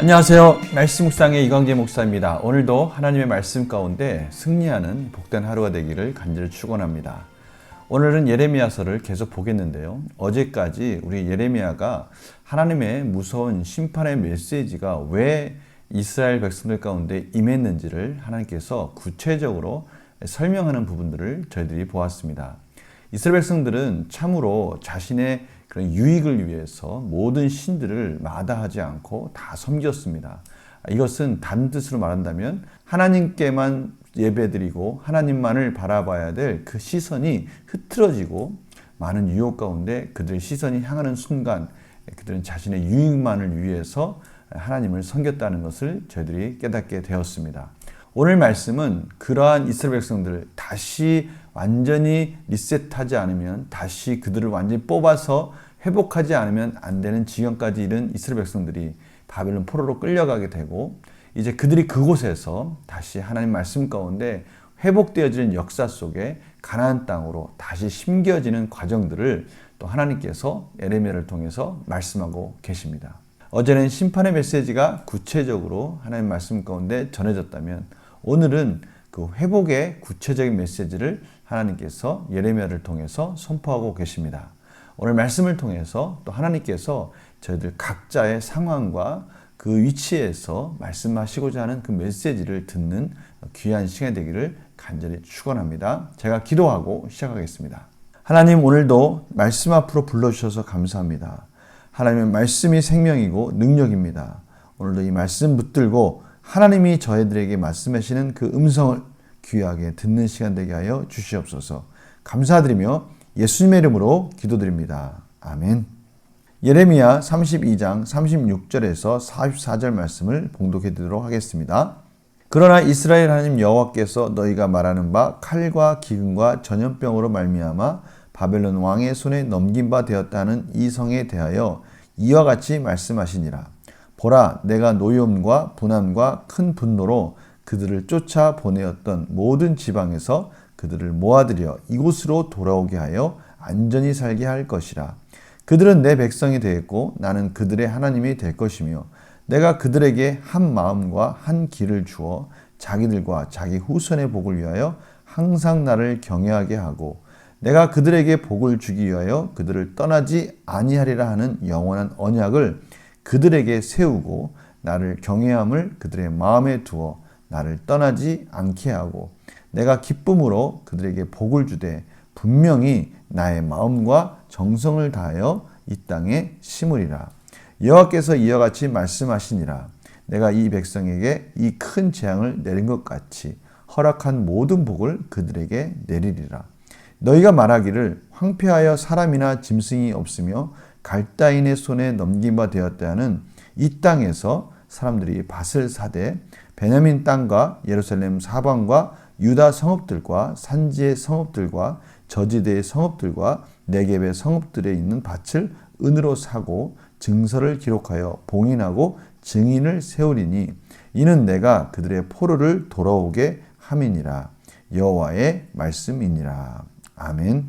안녕하세요. 말씀 묵상의 이광재 목사입니다. 오늘도 하나님의 말씀 가운데 승리하는 복된 하루가 되기를 간절히 축원합니다. 오늘은 예레미야서를 계속 보겠는데요. 어제까지 우리 예레미야가 하나님의 무서운 심판의 메시지가 왜 이스라엘 백성들 가운데 임했는지를 하나님께서 구체적으로 설명하는 부분들을 저희들이 보았습니다. 이스라엘 백성들은 참으로 자신의 그런 유익을 위해서 모든 신들을 마다하지 않고 다 섬겼습니다. 이것은 다른 뜻으로 말한다면 하나님께만 예배드리고 하나님만을 바라봐야 될 그 시선이 흐트러지고 많은 유혹 가운데 그들의 시선이 향하는 순간 그들은 자신의 유익만을 위해서 하나님을 섬겼다는 것을 저희들이 깨닫게 되었습니다. 오늘 말씀은 그러한 이스라엘 백성들을 다시 완전히 리셋하지 않으면, 다시 그들을 완전히 뽑아서 회복하지 않으면 안 되는 지경까지 이른 이스라엘 백성들이 바벨론 포로로 끌려가게 되고, 이제 그들이 그곳에서 다시 하나님 말씀 가운데 회복되어지는 역사 속에 가나안 땅으로 다시 심겨지는 과정들을 또 하나님께서 예레미야를 통해서 말씀하고 계십니다. 어제는 심판의 메시지가 구체적으로 하나님 말씀 가운데 전해졌다면, 오늘은 그 회복의 구체적인 메시지를 하나님께서 예레미야를 통해서 선포하고 계십니다. 오늘 말씀을 통해서 또 하나님께서 저희들 각자의 상황과 그 위치에서 말씀하시고자 하는 그 메시지를 듣는 귀한 시간이 되기를 간절히 축원합니다. 제가 기도하고 시작하겠습니다. 하나님, 오늘도 말씀 앞으로 불러주셔서 감사합니다. 하나님의 말씀이 생명이고 능력입니다. 오늘도 이 말씀 붙들고 하나님이 저희들에게 말씀하시는 그 음성을 귀하게 듣는 시간 되게 하여 주시옵소서. 감사드리며 예수님의 이름으로 기도드립니다. 아멘. 예레미야 32장 36절에서 44절 말씀을 봉독해 드리도록 하겠습니다. 그러나 이스라엘 하나님 여호와께서 너희가 말하는 바 칼과 기근과 전염병으로 말미암아 바벨론 왕의 손에 넘긴 바 되었다는 이 성에 대하여 이와 같이 말씀하시니라. 보라, 내가 노여움과 분함과 큰 분노로 그들을 쫓아 보내었던 모든 지방에서 그들을 모아들여 이곳으로 돌아오게 하여 안전히 살게 할 것이라. 그들은 내 백성이 되었고 나는 그들의 하나님이 될 것이며 내가 그들에게 한 마음과 한 길을 주어 자기들과 자기 후손의 복을 위하여 항상 나를 경외하게 하고 내가 그들에게 복을 주기 위하여 그들을 떠나지 아니하리라 하는 영원한 언약을 그들에게 세우고 나를 경외함을 그들의 마음에 두어 나를 떠나지 않게 하고 내가 기쁨으로 그들에게 복을 주되 분명히 나의 마음과 정성을 다하여 이 땅에 심으리라. 여호와께서 이와 같이 말씀하시니라. 내가 이 백성에게 이 큰 재앙을 내린 것 같이 허락한 모든 복을 그들에게 내리리라. 너희가 말하기를 황폐하여 사람이나 짐승이 없으며 갈다인의 손에 넘긴 바 되었다 하는 이 땅에서 사람들이 밭을 사되 베냐민 땅과 예루살렘 사방과 유다 성읍들과 산지의 성읍들과 저지대의 성읍들과 네겝의 성읍들에 있는 밭을 은으로 사고 증서를 기록하여 봉인하고 증인을 세우리니 이는 내가 그들의 포로를 돌아오게 함이니라. 여호와의 말씀이니라. 아멘.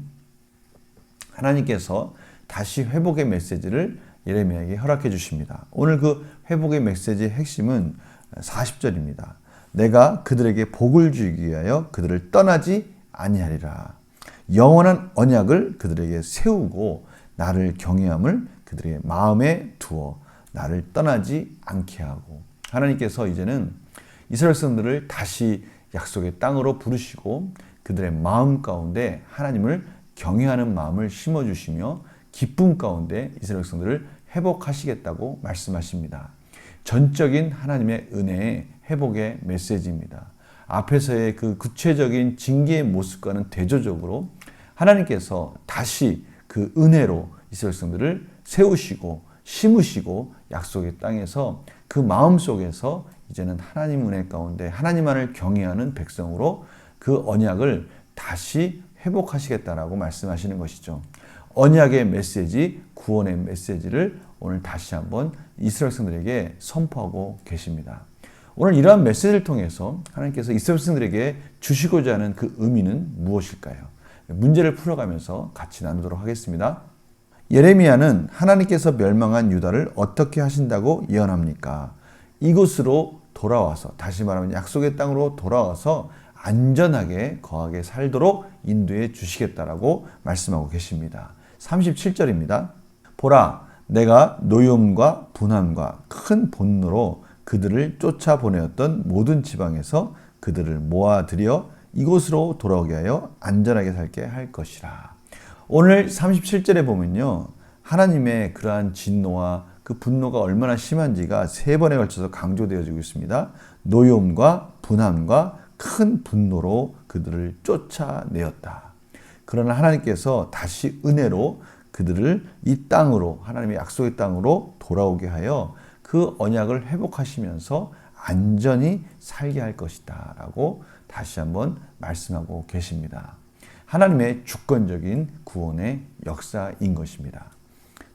하나님께서 다시 회복의 메시지를 예레미야에게 허락해 주십니다. 오늘 그 회복의 메시지의 핵심은 40절입니다. 내가 그들에게 복을 주기 위하여 그들을 떠나지 아니하리라. 영원한 언약을 그들에게 세우고 나를 경외함을 그들의 마음에 두어 나를 떠나지 않게 하고, 하나님께서 이제는 이스라엘 백성들을 다시 약속의 땅으로 부르시고 그들의 마음 가운데 하나님을 경외하는 마음을 심어주시며 기쁨 가운데 이스라엘 백성들을 회복하시겠다고 말씀하십니다. 전적인 하나님의 은혜의 회복의 메시지입니다. 앞에서의 그 구체적인 징계의 모습과는 대조적으로 하나님께서 다시 그 은혜로 이스라엘 백성들을 세우시고 심으시고 약속의 땅에서 그 마음 속에서 이제는 하나님 은혜 가운데 하나님만을 경외하는 백성으로 그 언약을 다시 회복하시겠다라고 말씀하시는 것이죠. 언약의 메시지, 구원의 메시지를 오늘 다시 한번 이스라엘 백성들에게 선포하고 계십니다. 오늘 이러한 메시지를 통해서 하나님께서 이스라엘 백성들에게 주시고자 하는 그 의미는 무엇일까요? 문제를 풀어가면서 같이 나누도록 하겠습니다. 예레미야는 하나님께서 멸망한 유다를 어떻게 하신다고 예언합니까? 이곳으로 돌아와서, 다시 말하면 약속의 땅으로 돌아와서 안전하게 거하게 살도록 인도해 주시겠다라고 말씀하고 계십니다. 37절입니다. 보라, 내가 노여움과 분함과 큰 분노로 그들을 쫓아보내었던 모든 지방에서 그들을 모아들여 이곳으로 돌아오게 하여 안전하게 살게 할 것이라. 오늘 37절에 보면요, 하나님의 그러한 진노와 그 분노가 얼마나 심한지가 3번에 걸쳐서 강조되어지고 있습니다. 노여움과 분함과 큰 분노로 그들을 쫓아내었다. 그러나 하나님께서 다시 은혜로 그들을 이 땅으로, 하나님의 약속의 땅으로 돌아오게 하여 그 언약을 회복하시면서 안전히 살게 할 것이다 라고 다시 한번 말씀하고 계십니다. 하나님의 주권적인 구원의 역사인 것입니다.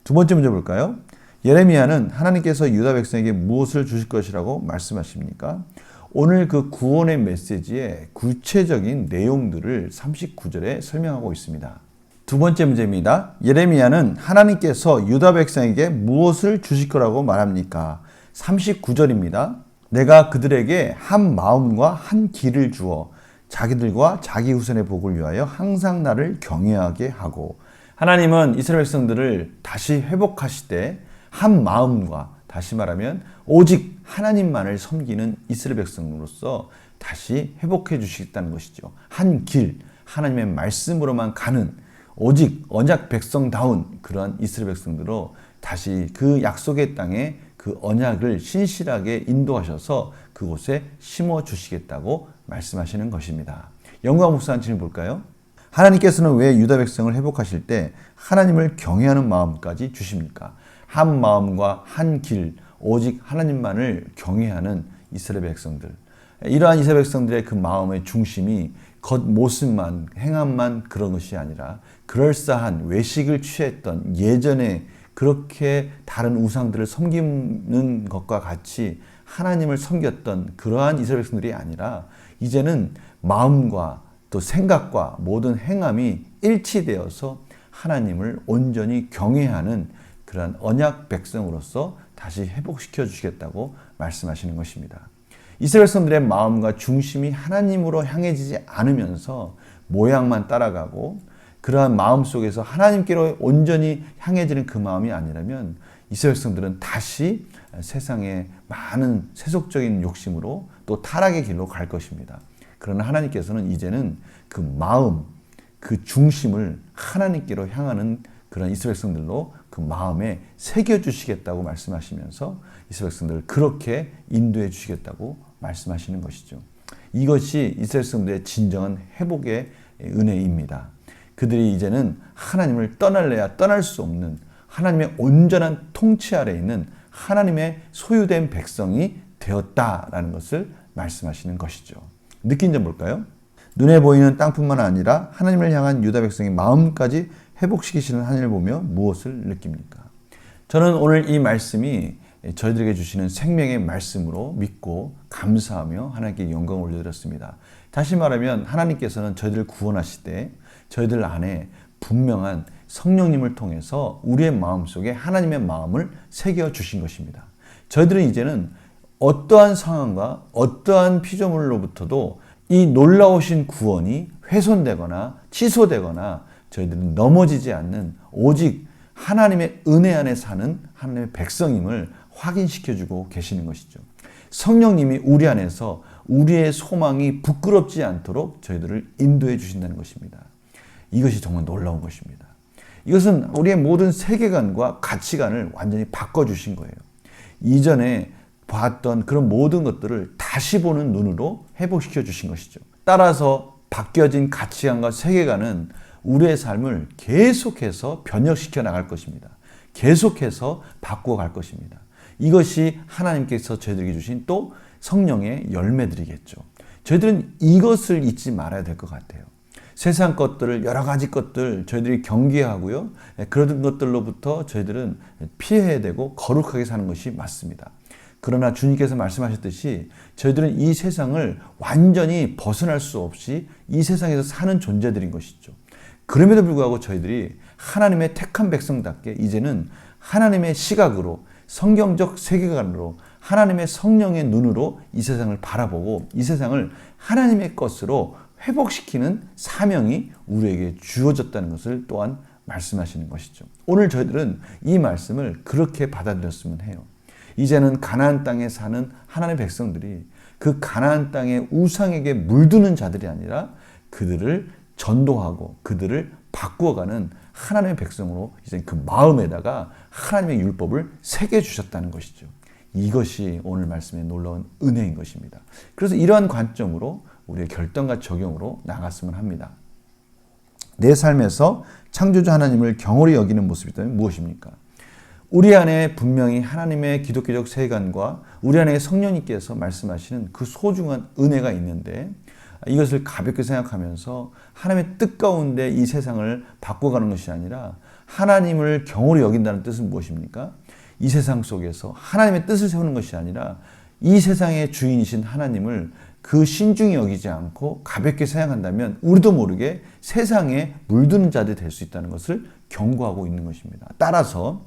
두 번째 문제 볼까요? 예레미야는 하나님께서 유다 백성에게 무엇을 주실 것이라고 말씀하십니까? 오늘 그 구원의 메시지의 구체적인 내용들을 39절에 설명하고 있습니다. 두 번째 문제입니다. 예레미야는 하나님께서 유다 백성에게 무엇을 주실 거라고 말합니까? 39절입니다. 내가 그들에게 한 마음과 한 길을 주어 자기들과 자기 후손의 복을 위하여 항상 나를 경외하게 하고, 하나님은 이스라엘 백성들을 다시 회복하시되 한 마음과, 다시 말하면 오직 하나님만을 섬기는 이스라엘 백성으로서 다시 회복해 주시겠다는 것이죠. 한 길, 하나님의 말씀으로만 가는 오직 언약 백성다운 그러한 이스라엘 백성들로 다시 그 약속의 땅에 그 언약을 신실하게 인도하셔서 그곳에 심어 주시겠다고 말씀하시는 것입니다. 영광 목사님 질문 볼까요? 하나님께서는 왜 유다 백성을 회복하실 때 하나님을 경외하는 마음까지 주십니까? 한 마음과 한 길, 오직 하나님만을 경외하는 이스라엘 백성들. 이러한 이스라엘 백성들의 그 마음의 중심이 겉모습만, 행함만 그런 것이 아니라 그럴싸한 외식을 취했던 예전에 그렇게 다른 우상들을 섬기는 것과 같이 하나님을 섬겼던 그러한 이스라엘 백성들이 아니라 이제는 마음과 또 생각과 모든 행함이 일치되어서 하나님을 온전히 경외하는 그러한 언약 백성으로서 다시 회복시켜 주시겠다고 말씀하시는 것입니다. 이스라엘 백성들의 마음과 중심이 하나님으로 향해지지 않으면서 모양만 따라가고 그러한 마음 속에서 하나님께로 온전히 향해지는 그 마음이 아니라면 이스라엘 백성들은 다시 세상의 많은 세속적인 욕심으로 또 타락의 길로 갈 것입니다. 그러나 하나님께서는 이제는 그 마음, 그 중심을 하나님께로 향하는 그런 이스라엘 백성들로 그 마음에 새겨주시겠다고 말씀하시면서 이스라엘 백성들을 그렇게 인도해 주시겠다고 말씀하시는 것이죠. 이것이 이스라엘 백성들의 진정한 회복의 은혜입니다. 그들이 이제는 하나님을 떠날래야 떠날 수 없는 하나님의 온전한 통치 아래에 있는 하나님의 소유된 백성이 되었다라는 것을 말씀하시는 것이죠. 느낀 점 볼까요? 눈에 보이는 땅뿐만 아니라 하나님을 향한 유다 백성의 마음까지 회복시키시는 하나님을 보며 무엇을 느낍니까? 저는 오늘 이 말씀이 저희들에게 주시는 생명의 말씀으로 믿고 감사하며 하나님께 영광을 올려드렸습니다. 다시 말하면 하나님께서는 저희들을 구원하실 때 저희들 안에 분명한 성령님을 통해서 우리의 마음속에 하나님의 마음을 새겨주신 것입니다. 저희들은 이제는 어떠한 상황과 어떠한 피조물로부터도 이 놀라우신 구원이 훼손되거나 취소되거나 저희들은 넘어지지 않는 오직 하나님의 은혜 안에 사는 하나님의 백성임을 확인시켜주고 계시는 것이죠. 성령님이 우리 안에서 우리의 소망이 부끄럽지 않도록 저희들을 인도해 주신다는 것입니다. 이것이 정말 놀라운 것입니다. 이것은 우리의 모든 세계관과 가치관을 완전히 바꿔주신 거예요. 이전에 봤던 그런 모든 것들을 다시 보는 눈으로 회복시켜 주신 것이죠. 따라서 바뀌어진 가치관과 세계관은 우리의 삶을 계속해서 변혁시켜 나갈 것입니다. 계속해서 바꾸어 갈 것입니다. 이것이 하나님께서 저희들에게 주신 또 성령의 열매들이겠죠. 저희들은 이것을 잊지 말아야 될 것 같아요. 세상 것들을, 여러 가지 것들 저희들이 경계하고요. 그런 것들로부터 저희들은 피해야 되고 거룩하게 사는 것이 맞습니다. 그러나 주님께서 말씀하셨듯이 저희들은 이 세상을 완전히 벗어날 수 없이 이 세상에서 사는 존재들인 것이죠. 그럼에도 불구하고 저희들이 하나님의 택한 백성답게 이제는 하나님의 시각으로 성경적 세계관으로 하나님의 성령의 눈으로 이 세상을 바라보고 이 세상을 하나님의 것으로 회복시키는 사명이 우리에게 주어졌다는 것을 또한 말씀하시는 것이죠. 오늘 저희들은 이 말씀을 그렇게 받아들였으면 해요. 이제는 가나안 땅에 사는 하나님의 백성들이 그 가나안 땅의 우상에게 물드는 자들이 아니라 그들을 전도하고 그들을 바꾸어가는 하나님의 백성으로 이제 그 마음에다가 하나님의 율법을 새겨주셨다는 것이죠. 이것이 오늘 말씀의 놀라운 은혜인 것입니다. 그래서 이러한 관점으로 우리의 결단과 적용으로 나갔으면 합니다. 내 삶에서 창조주 하나님을 경홀히 여기는 모습이 있다면 무엇입니까? 우리 안에 분명히 하나님의 기독교적 세관과 우리 안에 성령님께서 말씀하시는 그 소중한 은혜가 있는데 이것을 가볍게 생각하면서 하나님의 뜻 가운데 이 세상을 바꿔가는 것이 아니라 하나님을 경홀히 여긴다는 뜻은 무엇입니까? 이 세상 속에서 하나님의 뜻을 세우는 것이 아니라 이 세상의 주인이신 하나님을 그 신중히 여기지 않고 가볍게 생각한다면 우리도 모르게 세상에 물드는 자들이 될 수 있다는 것을 경고하고 있는 것입니다. 따라서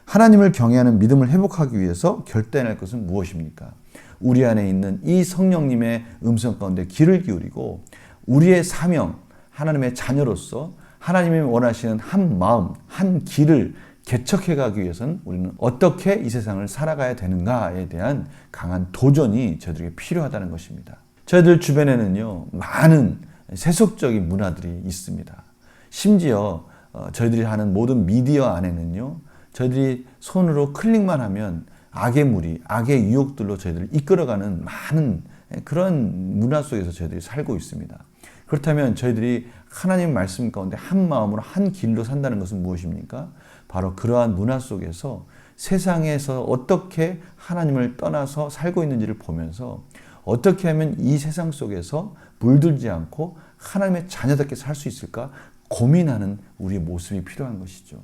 하나님을 경외하는 믿음을 회복하기 위해서 결단할 것은 무엇입니까? 우리 안에 있는 이 성령님의 음성 가운데 귀를 기울이고 우리의 사명, 하나님의 자녀로서 하나님이 원하시는 한 마음, 한 길을 개척해 가기 위해서는 우리는 어떻게 이 세상을 살아가야 되는가에 대한 강한 도전이 저희들에게 필요하다는 것입니다. 저희들 주변에는요, 많은 세속적인 문화들이 있습니다. 심지어 저희들이 하는 모든 미디어 안에는요, 저희들이 손으로 클릭만 하면 악의 무리, 악의 유혹들로 저희들을 이끌어가는 많은 그런 문화 속에서 저희들이 살고 있습니다. 그렇다면 저희들이 하나님 말씀 가운데 한 마음으로 한 길로 산다는 것은 무엇입니까? 바로 그러한 문화 속에서 세상에서 어떻게 하나님을 떠나서 살고 있는지를 보면서 어떻게 하면 이 세상 속에서 물들지 않고 하나님의 자녀답게 살 수 있을까 고민하는 우리의 모습이 필요한 것이죠.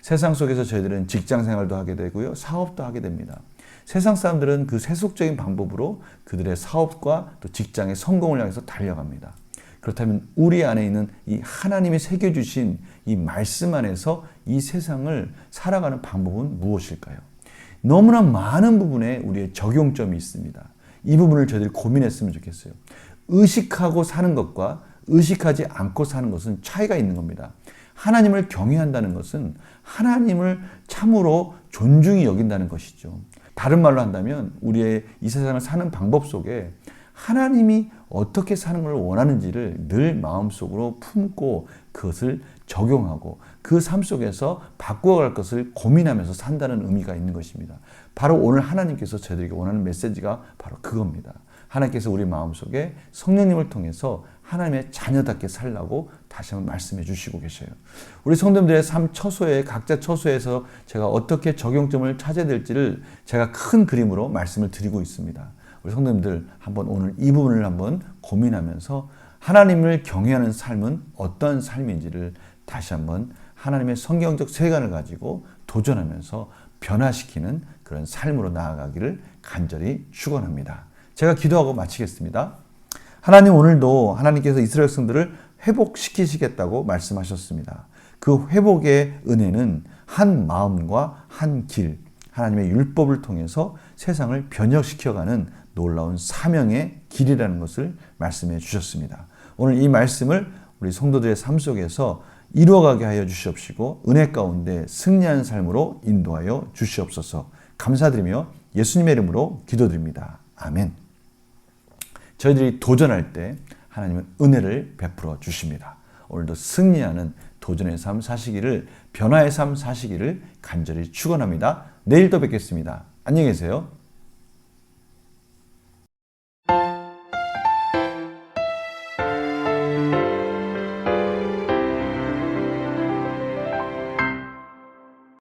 세상 속에서 저희들은 직장 생활도 하게 되고요, 사업도 하게 됩니다. 세상 사람들은 그 세속적인 방법으로 그들의 사업과 또 직장의 성공을 향해서 달려갑니다. 그렇다면 우리 안에 있는 이 하나님이 새겨주신 이 말씀 안에서 이 세상을 살아가는 방법은 무엇일까요? 너무나 많은 부분에 우리의 적용점이 있습니다. 이 부분을 저희들이 고민했으면 좋겠어요. 의식하고 사는 것과 의식하지 않고 사는 것은 차이가 있는 겁니다. 하나님을 경외한다는 것은 하나님을 참으로 존중히 여긴다는 것이죠. 다른 말로 한다면 우리의 이 세상을 사는 방법 속에 하나님이 어떻게 사는 걸 원하는지를 늘 마음속으로 품고 그것을 적용하고 그 삶 속에서 바꾸어갈 것을 고민하면서 산다는 의미가 있는 것입니다. 바로 오늘 하나님께서 저희들에게 원하는 메시지가 바로 그겁니다. 하나님께서 우리 마음속에 성령님을 통해서 하나님의 자녀답게 살라고 다시 한번 말씀해 주시고 계셔요. 우리 성도님들의 삶 처소에 각자 처소에서 제가 어떻게 적용점을 찾아야 될지를 제가 큰 그림으로 말씀을 드리고 있습니다. 우리 성도님들 한번 오늘 이 부분을 한번 고민하면서 하나님을 경외하는 삶은 어떤 삶인지를 다시 한번 하나님의 성경적 세관을 가지고 도전하면서 변화시키는 그런 삶으로 나아가기를 간절히 축원합니다. 제가 기도하고 마치겠습니다. 하나님, 오늘도 하나님께서 이스라엘 백성들을 회복시키시겠다고 말씀하셨습니다. 그 회복의 은혜는 한 마음과 한 길, 하나님의 율법을 통해서 세상을 변혁시켜가는 놀라운 사명의 길이라는 것을 말씀해 주셨습니다. 오늘 이 말씀을 우리 성도들의 삶 속에서 이루어가게 하여 주시옵시고 은혜 가운데 승리하는 삶으로 인도하여 주시옵소서. 감사드리며 예수님의 이름으로 기도드립니다. 아멘. 저희들이 도전할 때 하나님은 은혜를 베풀어 주십니다. 오늘도 승리하는 도전의 삶 사시기를, 변화의 삶 사시기를 간절히 축원합니다. 내일 또 뵙겠습니다. 안녕히 계세요.